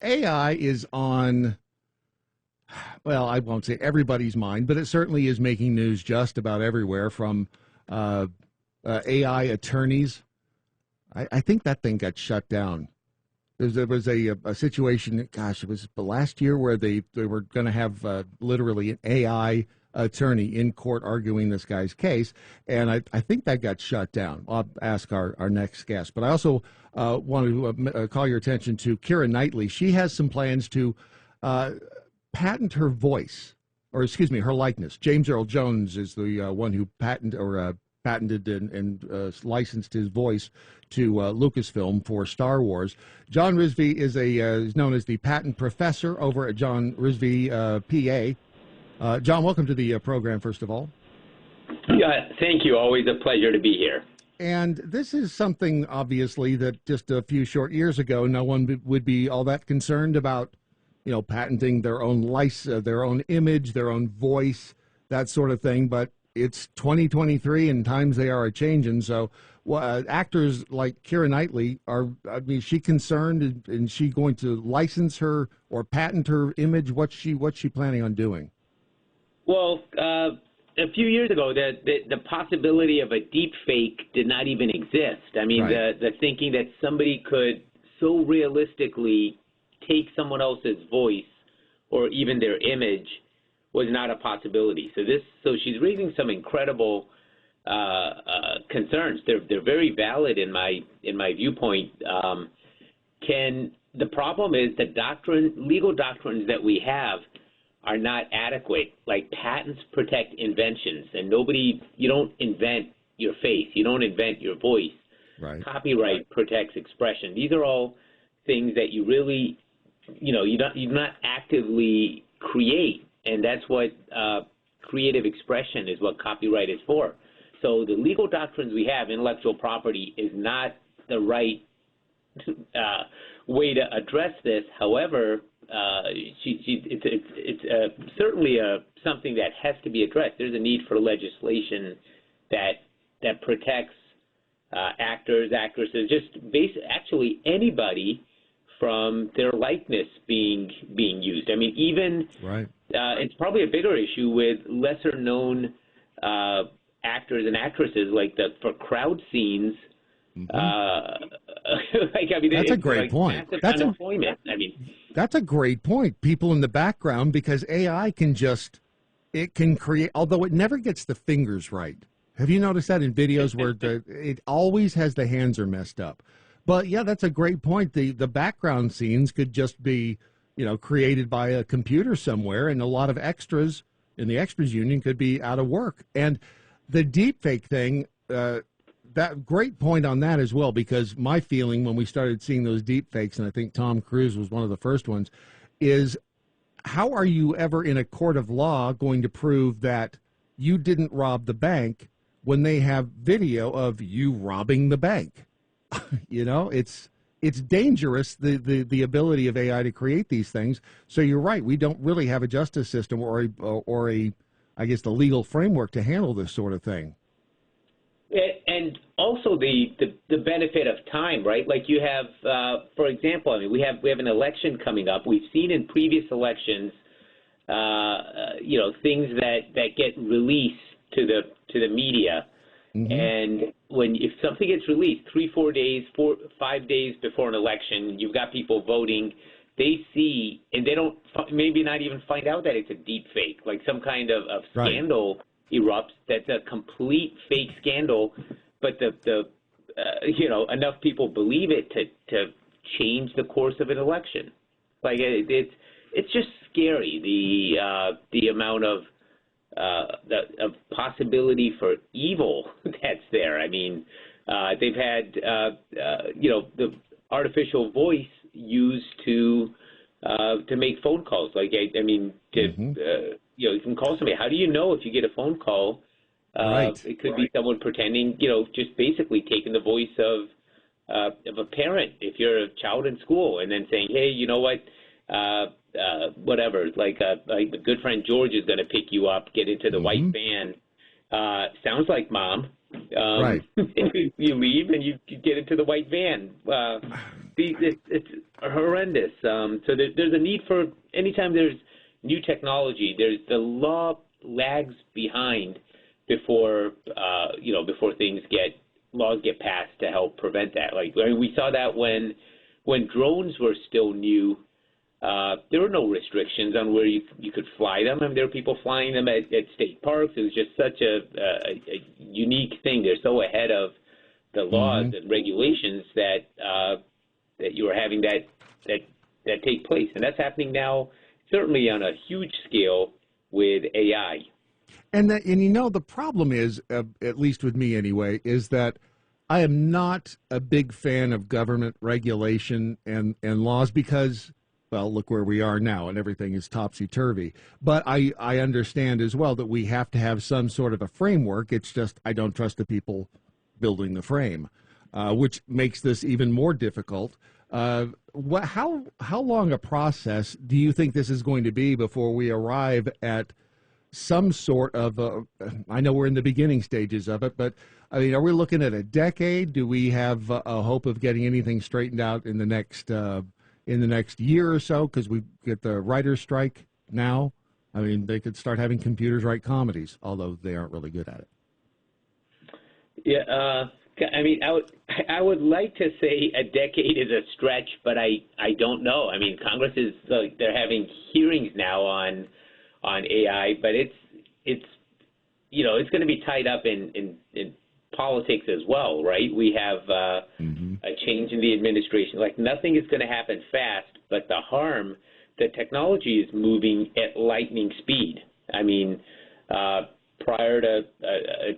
AI is on, well, I won't say everybody's mind, but it certainly is making news just about everywhere from uh, AI attorneys. I think that thing got shut down. There was a situation, gosh, it was the last year where they were going to have literally an AI attorney in court arguing this guy's case, and I think that got shut down. I'll ask our next guest. But I also want to call your attention to Keira Knightley. She has some plans to uh, patent her voice, or excuse me, her likeness. James Earl Jones is the one who patented and licensed his voice to Lucasfilm for Star Wars. John Rizvi is known as the patent professor over at John Rizvi PA. John, welcome to the program, first of all. Yeah, thank you. Always a pleasure to be here. And this is something, obviously, that just a few short years ago, no one would be all that concerned about, patenting their own license, their own image, their own voice, that sort of thing. But it's 2023 and times they are a changing. So actors like Keira Knightley is she concerned? Is she going to license her or patent her image? What's she planning on doing? Well, a few years ago, the possibility of a deep fake did not even exist. I mean, right. the thinking that somebody could so realistically take someone else's voice or even their image was not a possibility. So she's raising some incredible concerns. They're very valid in my viewpoint. The problem is the legal doctrines that we have are not adequate. Like patents protect inventions, and you don't invent your face, you don't invent your voice. Right. Copyright protects expression. These are all things that you really, you do not actively create, and that's what creative expression is what copyright is for. So the legal doctrines we have, intellectual property, is not the right way to address this. However, it's certainly something that has to be addressed. There's a need for legislation that protects actors, actresses, actually anybody from their likeness being used. I mean, even right. It's probably a bigger issue with lesser known actors and actresses, like for crowd scenes. That's a great point. That's unemployment. That's a great point. People in the background, because AI can create, although it never gets the fingers right. Have you noticed that in videos where it always has the hands are messed up? But yeah, that's a great point. The background scenes could just be, created by a computer somewhere, and a lot of extras in the extras union could be out of work. And the deepfake thing, that great point on that as well, because my feeling when we started seeing those deep fakes, and I think Tom Cruise was one of the first ones, is how are you ever in a court of law going to prove that you didn't rob the bank when they have video of you robbing the bank? It's dangerous, the ability of AI to create these things. So you're right, we don't really have a justice system or a I guess the legal framework to handle this sort of thing. And also the benefit of time, right? Like you have, for example, we have an election coming up. We've seen in previous elections, things that get released to the media, and if something gets released 3-4 days, 4-5 days before an election, you've got people voting. They see, and they don't maybe not even find out that it's a deep fake, like some kind of scandal. Right. Erupts. That's a complete fake scandal, but enough people believe it to change the course of an election. Like it's just scary, the amount of possibility for evil that's there. I mean, they've had the artificial voice used to make phone calls. Like you can call somebody. How do you know if you get a phone call? Right. It could be someone pretending, just basically taking the voice of a parent if you're a child in school, and then saying, hey, you know what, whatever, like a good friend George is going to pick you up, get into the white van. Sounds like mom. Right. You leave and you get into the white van. it's horrendous. So there's a need for, anytime there's new technology, there's the law lags behind before before laws get passed to help prevent that. Like, I mean, we saw that when drones were still new. There were no restrictions on where you could fly them. I mean, there were people flying them at state parks. It was just such a unique thing. They're so ahead of the laws and regulations that you were having that take place, and that's happening now, certainly on a huge scale with AI. And the problem is, at least with me anyway, is that I am not a big fan of government regulation and laws because, well, look where we are now and everything is topsy-turvy. But I understand as well that we have to have some sort of a framework. It's just I don't trust the people building the frame, which makes this even more difficult. How long a process do you think this is going to be before we arrive at some sort of I know we're in the beginning stages of it, but I mean, are we looking at a decade? Do we have a hope of getting anything straightened out in the next year or so? Because we get the writer's strike now. I mean, they could start having computers write comedies, although they aren't really good at it. Yeah, I mean, I would like to say a decade is a stretch, but I don't know. I mean, Congress is they're having hearings now on AI, but it's going to be tied up in politics as well, right? We have a change in the administration. Like, nothing is going to happen fast, but the technology is moving at lightning speed. I mean, prior to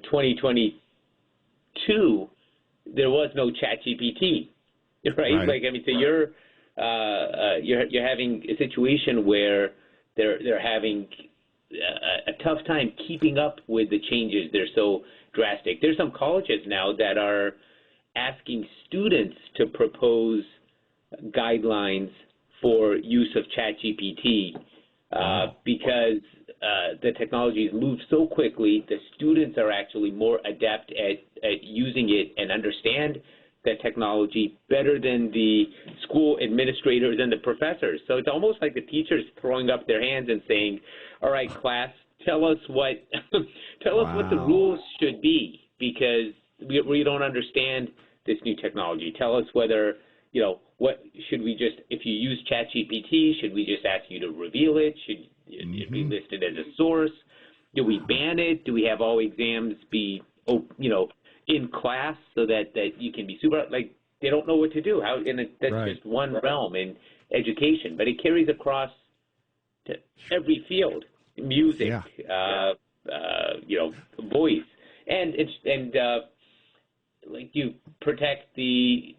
2022, there was no ChatGPT, right? Like, I mean, so you're having a situation where they're having a tough time keeping up with the changes. They're so drastic. There's some colleges now that are asking students to propose guidelines for use of ChatGPT because the technology has moved so quickly. The students are actually more adept at using it and understand the technology better than the school administrators and the professors. So it's almost like the teachers throwing up their hands and saying, "All right, class, tell us what what the rules should be, because we don't understand this new technology. Tell us whether, what should we just, if you use ChatGPT, should we just ask you to reveal it? Should it be listed as a source? Do we ban it? Do we have all exams be, in class so that you can be super, like, they don't know what to do. That's just one realm in education, but it carries across to every field, music, voice, and like, you protect the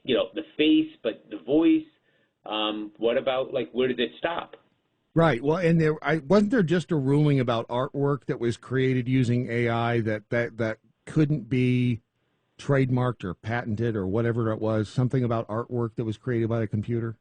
face, but the voice. What about, like, where does it stop? Right. Well, and wasn't there just a ruling about artwork that was created using AI that couldn't be trademarked or patented or whatever it was, something about artwork that was created by a computer?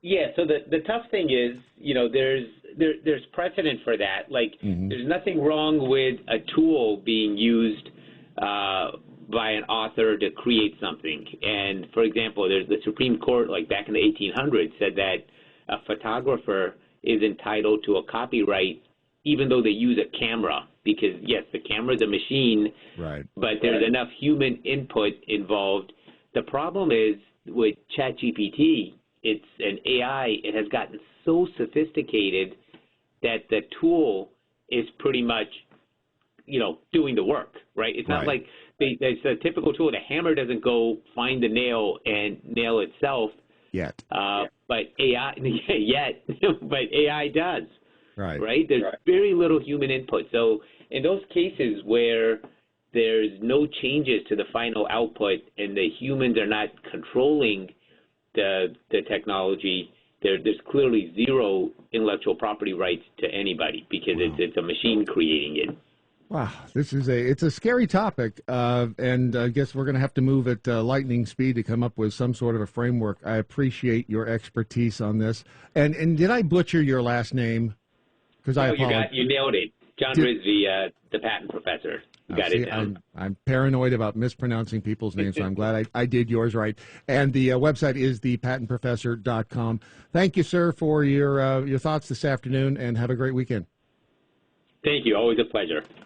Yeah, so the tough thing is, there's precedent for that. Like, there's nothing wrong with a tool being used by an author to create something. And, for example, there's the Supreme Court, like back in the 1800s, said that a photographer is entitled to a copyright even though they use a camera, because, yes, the camera is a machine, but there's enough human input involved. The problem is with ChatGPT, it's an AI. It has gotten so sophisticated that the tool is pretty much, doing the work, right? It's not like it's a typical tool. The hammer doesn't go find the nail and nail itself yet. But AI but AI does. Right? There's very little human input. So in those cases where there's no changes to the final output and the humans are not controlling the technology, there's clearly zero intellectual property rights to anybody, because it's a machine creating it. Wow, it's a scary topic, and I guess we're going to have to move at lightning speed to come up with some sort of a framework. I appreciate your expertise on this. And did I butcher your last name? Because I apologize. You nailed it. John Rizvi, the patent professor. got it down. I'm paranoid about mispronouncing people's names, so I'm glad I did yours right. And the website is thepatentprofessor.com. Thank you, sir, for your thoughts this afternoon, and have a great weekend. Thank you. Always a pleasure.